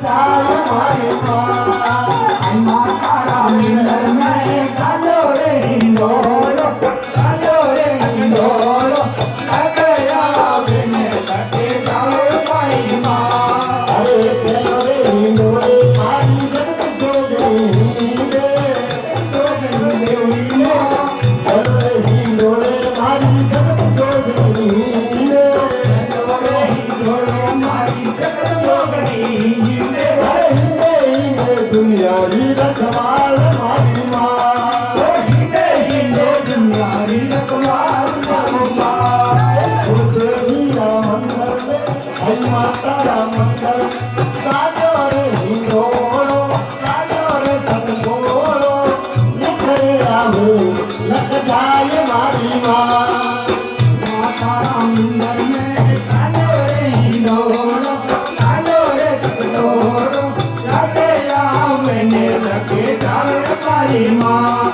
જાય મારી માં માતા મિલન મેં કાલો રે હિંડોળો અગયા બેને લગે જાવ મારી માં અરે પેલો રે હિંડોળે મારી જગત જોગણી રે જોગણી દેવી અરે હિંડોળે મારી જગત જોગણી રે હિંડોળે મારી જગત જોગણી दुनिया री रखवाल मारी माँ हिंदे हिंदे दुनिया री रखवाल मारी माँ हीरा मंगल हई माता मंगल साजो रे हिंदोलो साजो रे सतगोलो निखरे आवे लग जाए मारी माँ माता मंगल में साजो रे हिंदोलो साजो रे सतगोलो लगे जावे मारी माँ